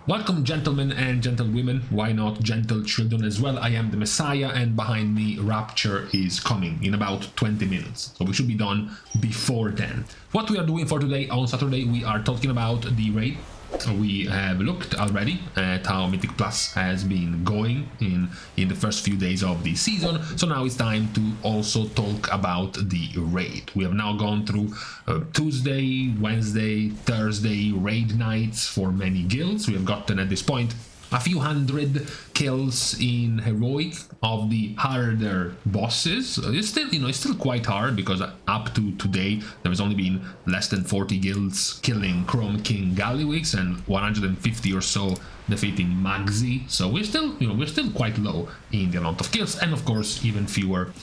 Welcome, gentlemen and gentlewomen, why not gentle children as well. I am the Messiah, and behind me Rapture is coming in about 20 minutes, so we should be done before then. What we are doing for today, on Saturday, we are talking about the raid. We have looked already at how Mythic Plus has been going in the first few days of the season, so now it's time to also talk about the raid. We have now gone through Tuesday, Wednesday, Thursday raid nights for many guilds. We have gotten at this point a few hundred kills in heroic of the harder bosses. It's still, it's still quite hard because up to today there has only been less than 40 guilds killing Chrome King Gallywix and 150 or so defeating Magzi. So we're still, we're still quite low in the amount of kills, and of course even fewer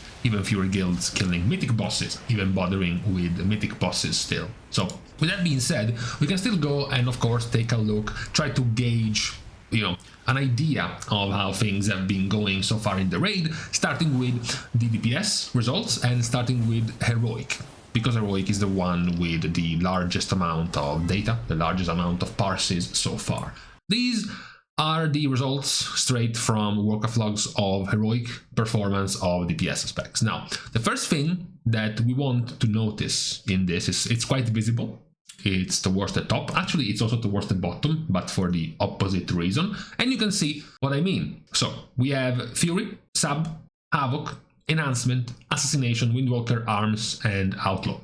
guilds killing mythic bosses, even bothering with mythic bosses still. So with that being said, we can still go and of course take a look, try to gauge an idea of how things have been going so far in the raid, starting with the DPS results and starting with heroic, because heroic is the one with the largest amount of data, the largest amount of parses so far. These are the results straight from workup logs of heroic performance of DPS specs. Now, the first thing that we want to notice in this is it's quite visible. It's towards the top. Actually, it's also towards the bottom, but for the opposite reason. And you can see what I mean. So we have Fury, Sub, Havoc, Enhancement, Assassination, Windwalker, Arms, and Outlaw.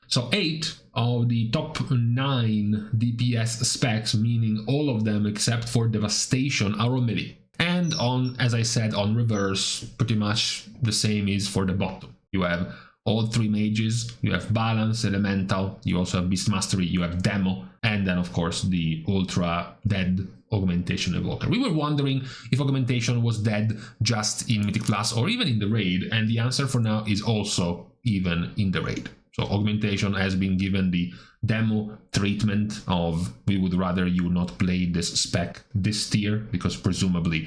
So 8 of the top 9 DPS specs, meaning all of them except for Devastation, are on melee. And on, as I said, on reverse, pretty much the same is for the bottom. You have all 3 mages, you have Balance, Elemental, you also have Beast Mastery, you have Demo, and then of course the Ultra Dead Augmentation Evoker. We were wondering if Augmentation was dead just in Mythic Plus or even in the raid, and the answer for now is also even in the raid. So Augmentation has been given the demo treatment of we would rather you not play this spec this tier, because presumably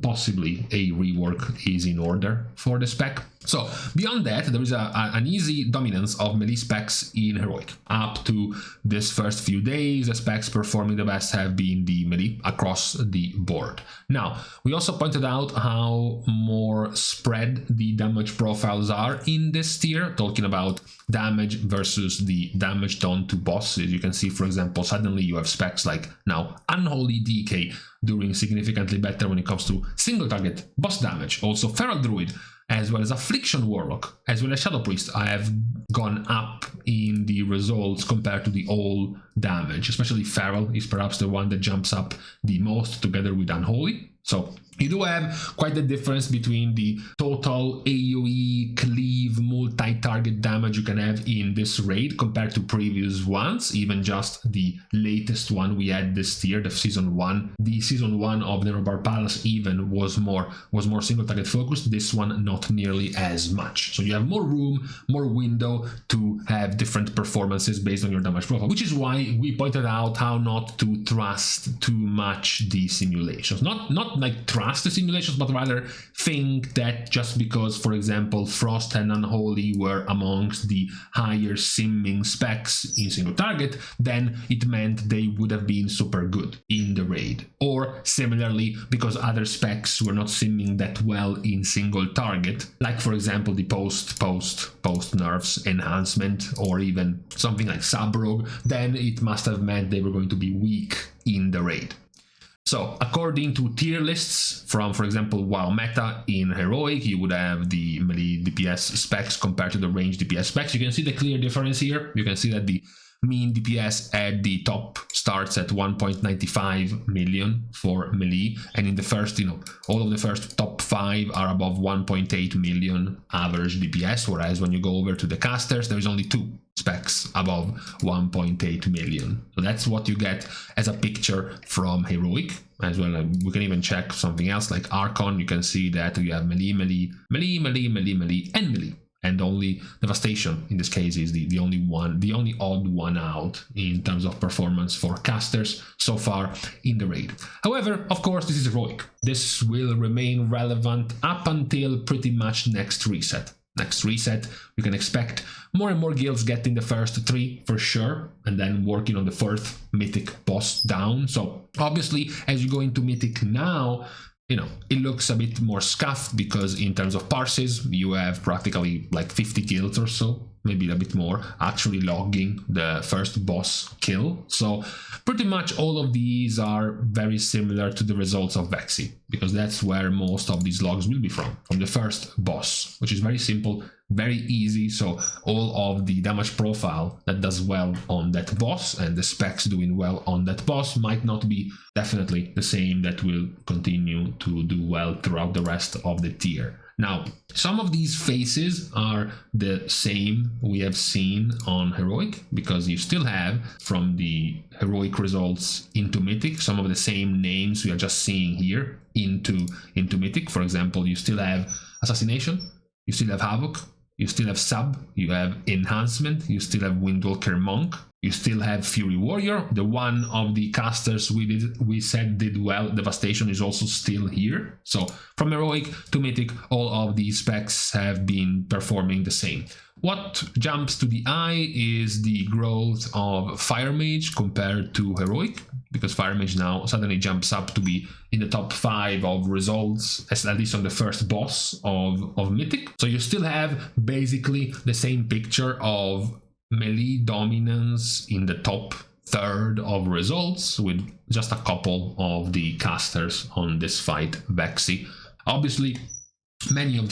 possibly a rework is in order for the spec. So beyond that, there is an easy dominance of melee specs in heroic. Up to this first few days, the specs performing the best have been the melee across the board. Now, we also pointed out how more spread the damage profiles are in this tier, talking about damage versus the damage done to bosses. You can see, for example, suddenly you have specs like now Unholy DK doing significantly better when it comes to single target boss damage. Also Feral Druid, as well as Affliction Warlock, as well as Shadow Priest, I have gone up in the results compared to the all damage. Especially Feral is perhaps the one that jumps up the most together with Unholy. So you do have quite a difference between the total AoE, cleave, multi-target damage you can have in this raid compared to previous ones. Even just the latest one we had this tier, the season 1. The season 1 of Nerobar Palace even was more single target focused. This one not nearly as much. So you have more room, more window to have different performances based on your damage profile, which is why we pointed out how not to trust too much the simulations. Not like trust the simulations, but rather think that just because, for example, Frost and Unholy were amongst the higher simming specs in single target, then it meant they would have been super good in the raid. Or similarly, because other specs were not simming that well in single target, like for example the post nerfs enhancement, or even something like Subrog, then it must have meant they were going to be weak in the raid. So, according to tier lists from, for example, WoW Meta in Heroic, you would have the melee DPS specs compared to the range DPS specs. You can see the clear difference here. You can see that the mean DPS at the top starts at 1.95 million for melee, and in the first, all of the first top 5 are above 1.8 million average DPS, whereas when you go over to the casters, there is only 2 specs above 1.8 million. So that's what you get as a picture from Heroic. As well, we can even check something else like Archon. You can see that you have melee, and melee. And only Devastation in this case is the only odd one out in terms of performance for casters so far in the raid. However, of course, this is heroic. This will remain relevant up until pretty much next reset. next reset, we can expect more and more guilds getting the first 3 for sure, and then working on the 4th Mythic boss down. So obviously, as you go into Mythic now, it looks a bit more scuffed because in terms of parses, you have practically like 50 guilds or so, maybe a bit more, actually logging the first boss kill. So pretty much all of these are very similar to the results of Vexy, because that's where most of these logs will be from the first boss, which is very simple, very easy. So all of the damage profile that does well on that boss and the specs doing well on that boss might not be definitely the same that will continue to do well throughout the rest of the tier. Now, some of these faces are the same we have seen on Heroic, because you still have from the Heroic results into Mythic some of the same names we are just seeing here into Mythic. For example, you still have Assassination, you still have Havoc, you still have Sub, you have Enhancement, you still have Windwalker Monk, you still have Fury Warrior. The one of the casters we said did well, Devastation, is also still here. So from Heroic to Mythic, all of these specs have been performing the same. What jumps to the eye is the growth of Fire Mage compared to Heroic, because Fire Mage now suddenly jumps up to be in the top 5 of results, at least on the first boss of Mythic. So you still have basically the same picture of melee dominance in the top 1/3 of results, with just a couple of the casters on this fight, Vexy. Obviously, many of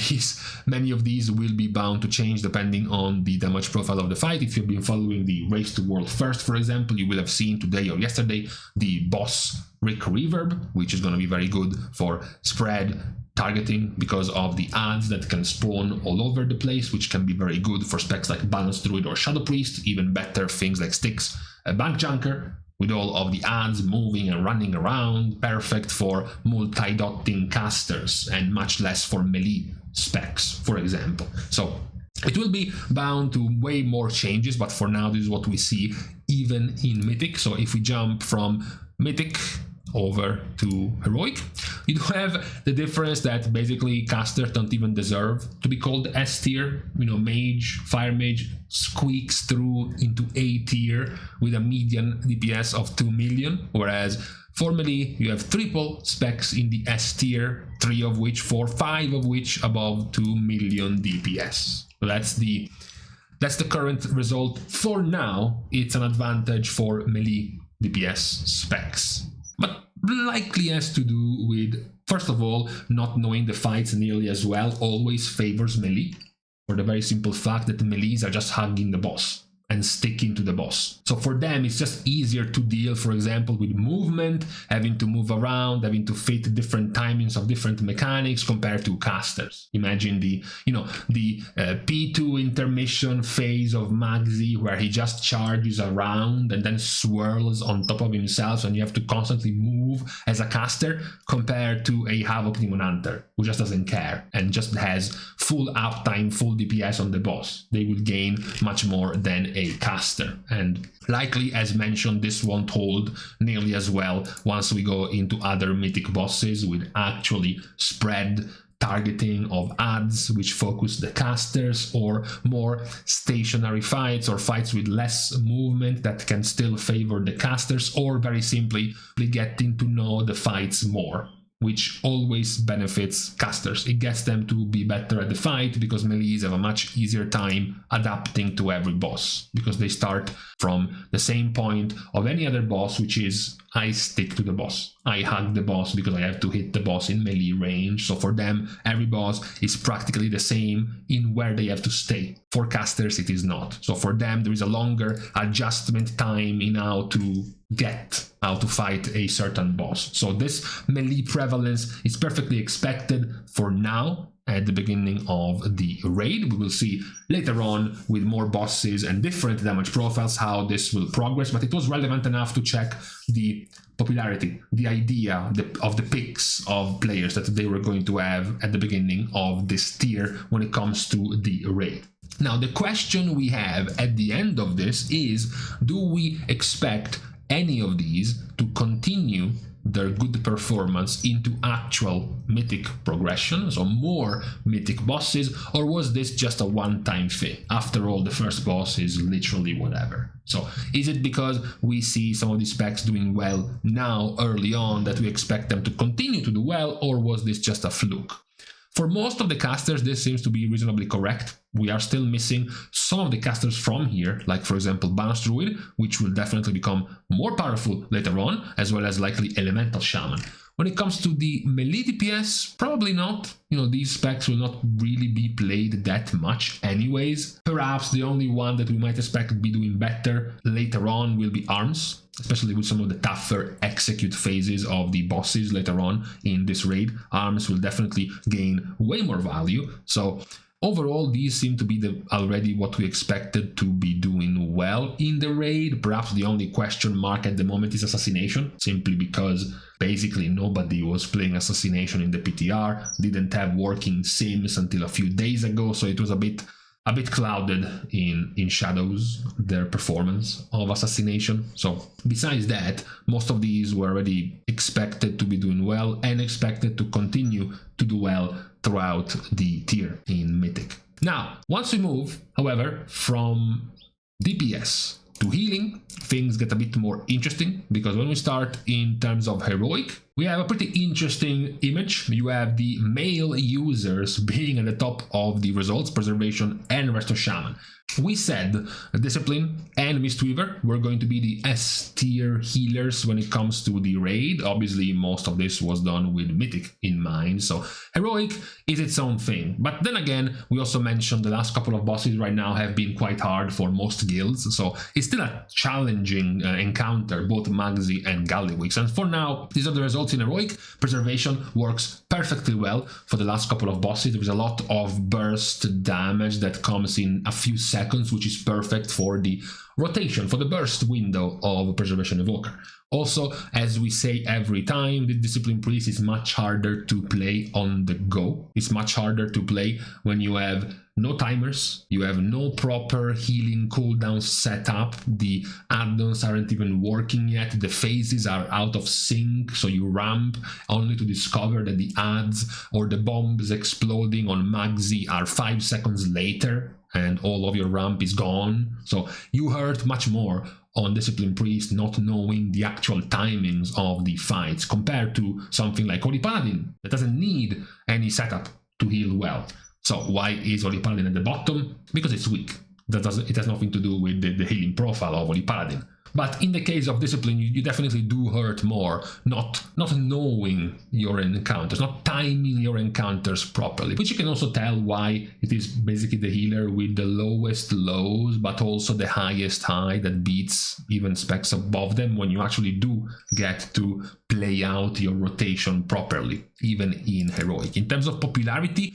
these will be bound to change depending on the damage profile of the fight. If you've been following the Race to World First, for example, you will have seen today or yesterday the boss Rick Reverb, which is going to be very good for spread targeting because of the ads that can spawn all over the place, which can be very good for specs like Balance Druid or Shadow Priest. Even better things like Styx, Bank Junker, with all of the ads moving and running around, perfect for multi-dotting casters and much less for melee specs, for example. So it will be bound to way more changes, but for now this is what we see even in Mythic. So if we jump from Mythic over to Heroic, you do have the difference that basically casters don't even deserve to be called S tier. Mage, Fire Mage squeaks through into A tier with a median DPS of 2 million, whereas formerly you have triple specs in the S tier, 5 of which above 2 million DPS. So that's the current result. For now, it's an advantage for melee DPS specs, but likely has to do with, first of all, not knowing the fights nearly as well always favors melee, for the very simple fact that the melees are just hugging the boss and sticking to the boss. So for them, it's just easier to deal, for example, with movement, having to move around, having to fit different timings of different mechanics compared to casters. Imagine the P2 intermission phase of Magzi, where he just charges around and then swirls on top of himself, and you have to constantly move as a caster, compared to a Havoc Demon Hunter, who just doesn't care and just has full uptime, full DPS on the boss. They will gain much more than a caster, and likely, as mentioned, this won't hold nearly as well once we go into other Mythic bosses with actually spread targeting of ads which focus the casters, or more stationary fights or fights with less movement that can still favor the casters, or very simply getting to know the fights more, which always benefits casters. It gets them to be better at the fight, because melees have a much easier time adapting to every boss, because they start from the same point of any other boss, which is I stick to the boss. I hug the boss because I have to hit the boss in melee range. So for them, every boss is practically the same in where they have to stay. For casters, it is not. So for them, there is a longer adjustment time in how to fight a certain boss. So this melee prevalence is perfectly expected for now. At the beginning of the raid, we will see later on with more bosses and different damage profiles how this will progress, but it was relevant enough to check the popularity, the idea of the picks of players that they were going to have at the beginning of this tier when it comes to the raid. Now, the question we have at the end of this is, do we expect any of these to continue their good performance into actual mythic progression, so more mythic bosses, or was this just a one-time thing? After all, the first boss is literally whatever. So is it because we see some of these specs doing well now early on that we expect them to continue to do well, or was this just a fluke? For most of the casters, this seems to be reasonably correct. We are still missing some of the casters from here, like for example Balance Druid, which will definitely become more powerful later on, as well as likely Elemental Shaman. When it comes to the melee DPS, probably not. These specs will not really be played that much anyways. Perhaps the only one that we might expect to be doing better later on will be Arms, especially with some of the tougher execute phases of the bosses later on in this raid. Arms will definitely gain way more value. So overall, these seem to be already what we expected to be doing well in the raid. Perhaps the only question mark at the moment is Assassination, simply because basically nobody was playing Assassination in the PTR, didn't have working sims until a few days ago, so it was a bit clouded in shadows, their performance of Assassination. So besides that, most of these were already expected to be doing well and expected to continue to do well throughout the tier in Mythic. Now, once we move, however, from DPS to healing, things get a bit more interesting, because when we start in terms of heroic, we have a pretty interesting image. You have the male users being at the top of the results, Preservation and Resto Shaman. We said Discipline and Mistweaver were going to be the S tier healers when it comes to the raid. Obviously, most of this was done with Mythic in mind, so Heroic is its own thing. But then again, we also mentioned the last couple of bosses right now have been quite hard for most guilds, so it's still a challenging encounter, both Magzi and Gallywix. And for now, these are the results in Heroic. Preservation works perfectly well for the last couple of bosses. There is a lot of burst damage that comes in a few seconds, which is perfect for the rotation, for the burst window of Preservation Evoker. Also, as we say every time, the Discipline Priest is much harder to play on the go. It's much harder to play when you have no timers, you have no proper healing cooldowns set up, the add-ons aren't even working yet, the phases are out of sync, so you ramp only to discover that the adds or the bombs exploding on Magzi are 5 seconds later, and all of your ramp is gone. So you hurt much more on Discipline Priest not knowing the actual timings of the fights, compared to something like Holy Paladin that doesn't need any setup to heal well. So why is Holy Paladin at the bottom? Because it's weak. It has nothing to do with the healing profile of Holy Paladin. But in the case of Discipline, you definitely do hurt more, not knowing your encounters, not timing your encounters properly, which you can also tell why it is basically the healer with the lowest lows, but also the highest high that beats even specs above them when you actually do get to play out your rotation properly, even in Heroic. In terms of popularity,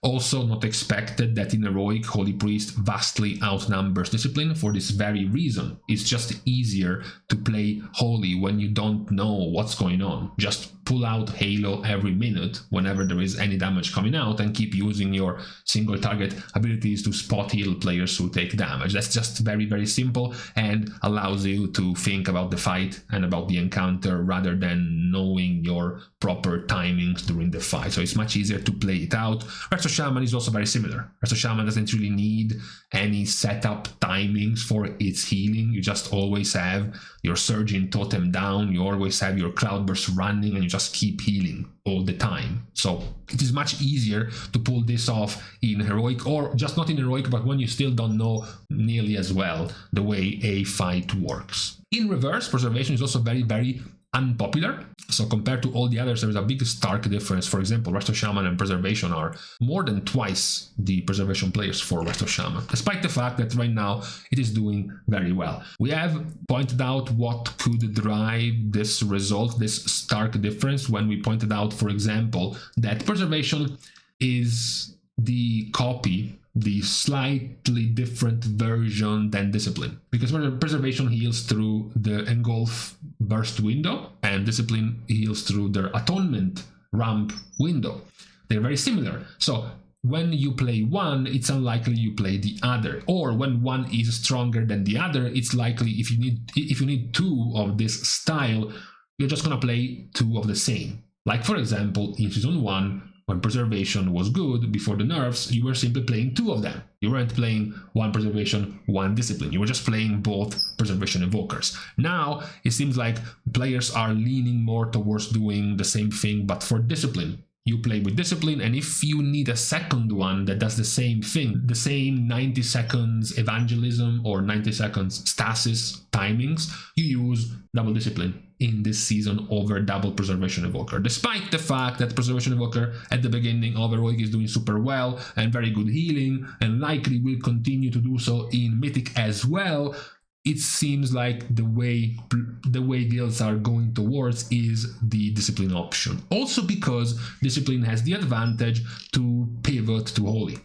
also not expected that in Heroic, Holy Priest vastly outnumbers Discipline for this very reason. It's just easier to play Holy when you don't know what's going on. Just pull out Halo every minute whenever there is any damage coming out and keep using your single target abilities to spot heal players who take damage. That's just very, very simple and allows you to think about the fight and about the encounter rather than knowing your proper timings during the fight. So it's much easier to play it out. Resto Shaman is also very similar. Resto Shaman doesn't really need any setup timings for its healing. You just always have your Surging Totem down, you always have your Cloudburst running, and you just keep healing all the time. So it is much easier to pull this off in Heroic, or just not in Heroic, but when you still don't know nearly as well the way a fight works. In reverse, Preservation is also very, very unpopular. So compared to all the others, there is a big stark difference. For example, Resto Shaman and Preservation are more than twice the Preservation players for Resto Shaman, despite the fact that right now it is doing very well. We have pointed out what could drive this result, this stark difference, when we pointed out, for example, that Preservation is the copy, the slightly different version than Discipline, because Preservation heals through the Engulf burst window and Discipline heals through their Atonement ramp window. They're very similar. So when you play one, it's unlikely you play the other. Or when one is stronger than the other, it's likely if you need two of this style, you're just gonna play two of the same. Like for example, in Season 1, when Preservation was good before the nerfs, you were simply playing two of them. You weren't playing one Preservation, one Discipline. You were just playing both Preservation Evokers. Now, it seems like players are leaning more towards doing the same thing, but for Discipline. You play with Discipline, and if you need a second one that does the same thing, the same 90 seconds Evangelism or 90 seconds Stasis timings, you use double Discipline in this season over double Preservation Evoker. Despite the fact that Preservation Evoker at the beginning of Heroic is doing super well and very good healing, and likely will continue to do so in Mythic as well, it seems like the way guilds are going towards is the Discipline option. Also because Discipline has the advantage to pivot to Holy.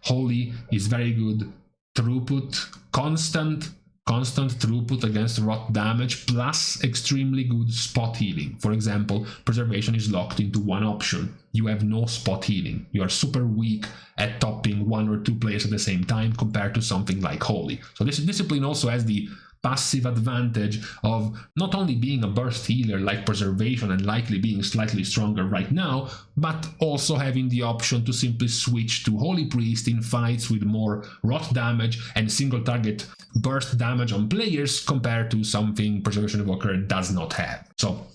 Holy is very good throughput, constant throughput against rot damage, plus extremely good spot healing. For example, Preservation is locked into one option. You have no spot healing. You are super weak at topping one or two players at the same time compared to something like Holy. So this Discipline also has the passive advantage of not only being a burst healer like Preservation and likely being slightly stronger right now, but also having the option to simply switch to Holy Priest in fights with more rot damage and single target burst damage on players compared to something Preservation Evoker does not have. So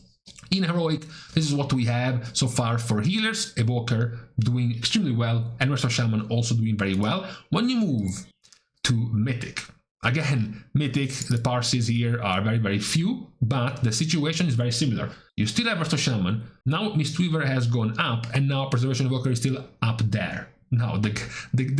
in Heroic, this is what we have so far for healers. Evoker doing extremely well, and Rest of Shaman also doing very well. When you move to Mythic, again, Mythic, the parses here are very, very few, but the situation is very similar. You still have Rest of Shaman, now Mistweaver has gone up, and now Preservation Evoker is still up there. Now, the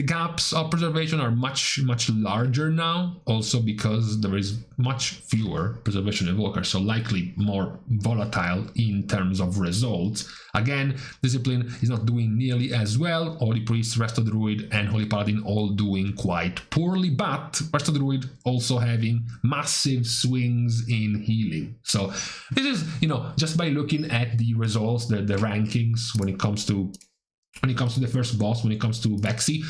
gaps of Preservation are much larger now, also because there is much fewer Preservation Evokers, so likely more volatile in terms of results. Again, Discipline is not doing nearly as well. Holy Priest, Resto Druid, and Holy Paladin all doing quite poorly, but Resto Druid also having massive swings in healing. So this is, just by looking at the results, the rankings when it comes to the first boss, when it comes to Vexy,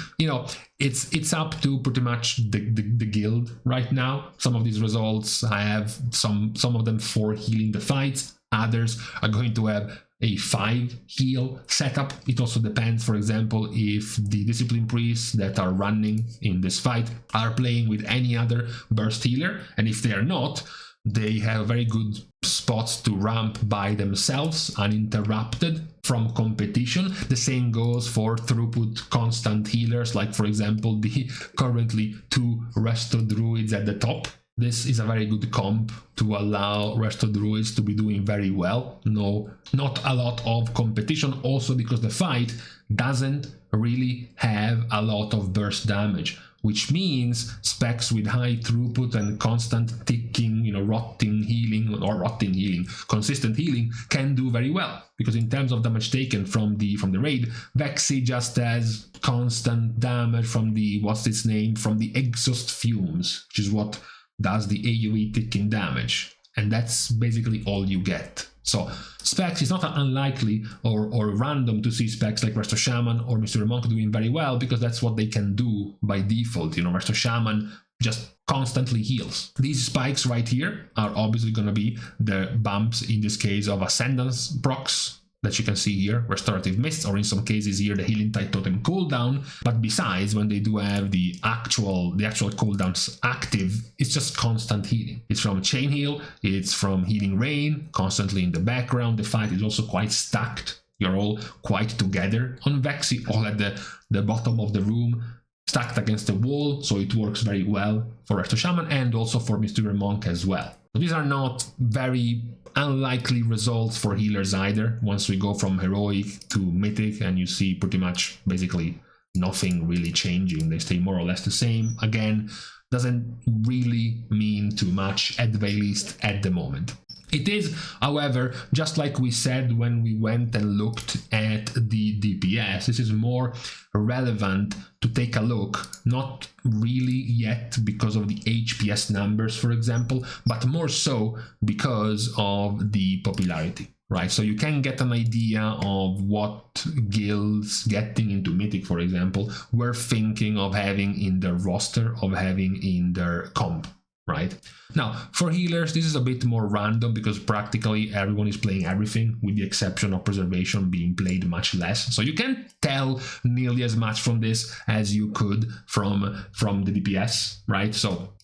it's up to pretty much the guild right now. Some of these results I have some of them for healing the fights, others are going to have a 5 heal setup. It also depends, for example, if the Discipline priests that are running in this fight are playing with any other burst healer, and if they are not, they have very good spots to ramp by themselves uninterrupted from competition. The same goes for throughput constant healers, like for example the currently 2 Resto Druids at the top. This is a very good comp to allow Resto Druids to be doing very well. No, not a lot of competition, also because the fight doesn't really have a lot of burst damage, which means specs with high throughput and constant ticking, consistent healing can do very well. Because in terms of damage taken from the raid, Vexy just has constant damage from the exhaust fumes, which is what does the AoE ticking damage. And that's basically all you get. So specs is not unlikely or random to see specs like Resto Shaman or Mystery Monk doing very well, because that's what they can do by default. Resto Shaman just constantly heals. These spikes right here are obviously going to be the bumps, in this case, of Ascendance procs that you can see here, Restorative Mist, or in some cases here the Healing Tide Totem cooldown. But besides, when they do have the actual cooldowns active, it's just constant healing. It's from Chain Heal, it's from Healing Rain, constantly in the background. The fight is also quite stacked. You're all quite together on Vexy, all at the bottom of the room, stacked against the wall, so it works very well for Resto Shaman and also for Mystery Monk as well. So these are not very unlikely results for healers either. Once we go from Heroic to Mythic, and you see pretty much basically nothing really changing, they stay more or less the same. Again, doesn't really mean too much, at the very least at the moment. It is, however, just like we said when we went and looked at the DPS, this is more relevant to take a look, not really yet because of the HPS numbers, for example, but more so because of the popularity. right? So you can get an idea of what guilds getting into Mythic, for example, were thinking of having in their roster, of having in their comp, right? Now, for healers, this is a bit more random because practically everyone is playing everything, with the exception of preservation being played much less. So you can't tell nearly as much from this as you could from the DPS, right? So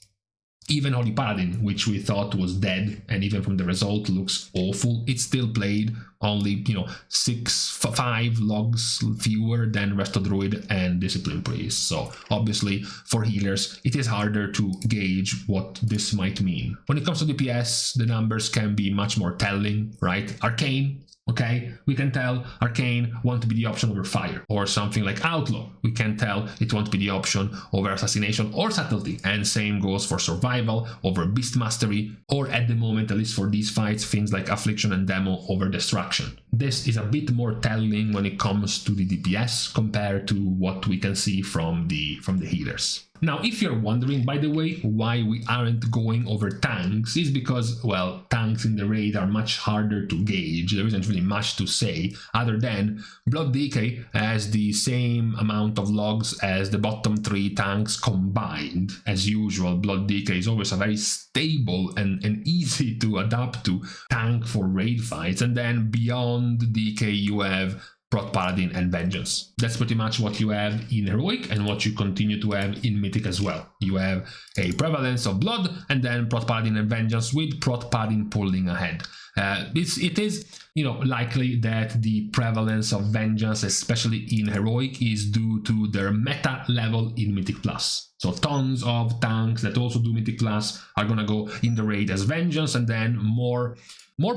even Holy Paladin, which we thought was dead, and even from the result looks awful, it's still played, only, 5 logs fewer than Resto Druid and Discipline Priest. So obviously for healers it is harder to gauge what this might mean. When it comes to DPS, the numbers can be much more telling, right? Arcane, okay, we can tell Arcane won't be the option over Fire, or something like Outlaw, we can tell it won't be the option over Assassination or Subtlety, and same goes for Survival over Beast Mastery, or at the moment, at least for these fights, things like Affliction and Demo over Destruction. This is a bit more telling when it comes to the DPS compared to what we can see from the healers. Now, if you're wondering, by the way, why we aren't going over tanks, is because, well, tanks in the raid are much harder to gauge. There isn't really much to say, other than Blood Decay has the same amount of logs as the bottom 3 tanks combined. As usual, Blood Decay is always a very stable and easy to adapt to tank for raid fights, and then beyond DK you have Prot Paladin and Vengeance. That's pretty much what you have in Heroic and what you continue to have in Mythic as well. You have a prevalence of Blood and then Prot Paladin and Vengeance, with Prot Paladin pulling ahead. It is likely that the prevalence of Vengeance, especially in Heroic, is due to their meta level in Mythic Plus. So tons of tanks that also do Mythic Plus are gonna go in the raid as Vengeance, and then more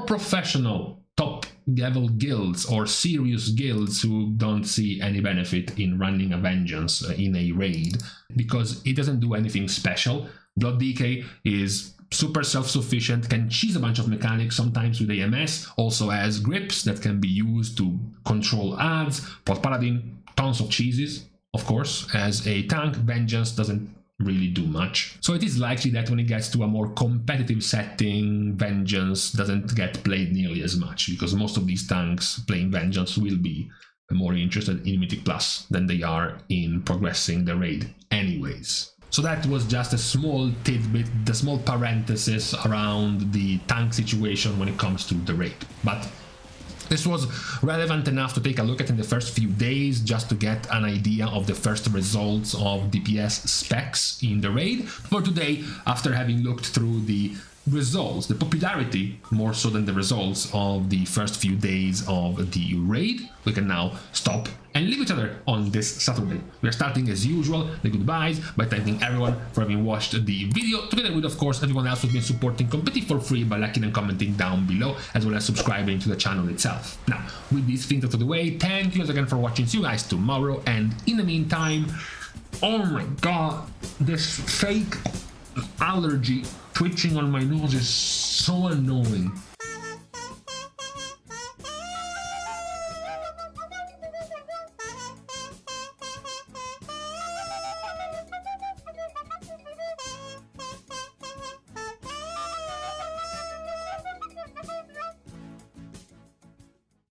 professional top level guilds or serious guilds who don't see any benefit in running a Vengeance in a raid because it doesn't do anything special. Blood Decay is super self-sufficient, can cheese a bunch of mechanics, sometimes with AMS, also has grips that can be used to control ads. Prot Paladin, tons of cheeses, of course. As a tank, Vengeance doesn't really do much. So it is likely that when it gets to a more competitive setting, Vengeance doesn't get played nearly as much, because most of these tanks playing Vengeance will be more interested in Mythic Plus than they are in progressing the raid anyways. So that was just a small tidbit, the small parenthesis around the tank situation when it comes to the raid. But this was relevant enough to take a look at in the first few days, just to get an idea of the first results of DPS specs in the raid. For today, after having looked through the results, the popularity more so than the results of the first few days of the raid, we can now stop and leave each other on this Saturday. We are starting as usual the goodbyes by thanking everyone for having watched the video, together with, of course, everyone else who's been supporting completely for free by liking and commenting down below, as well as subscribing to the channel itself. Now, with these things out of the way, thank you again for watching. See you guys tomorrow, and in the meantime, oh my god, this fake allergy twitching on my nose is so annoying.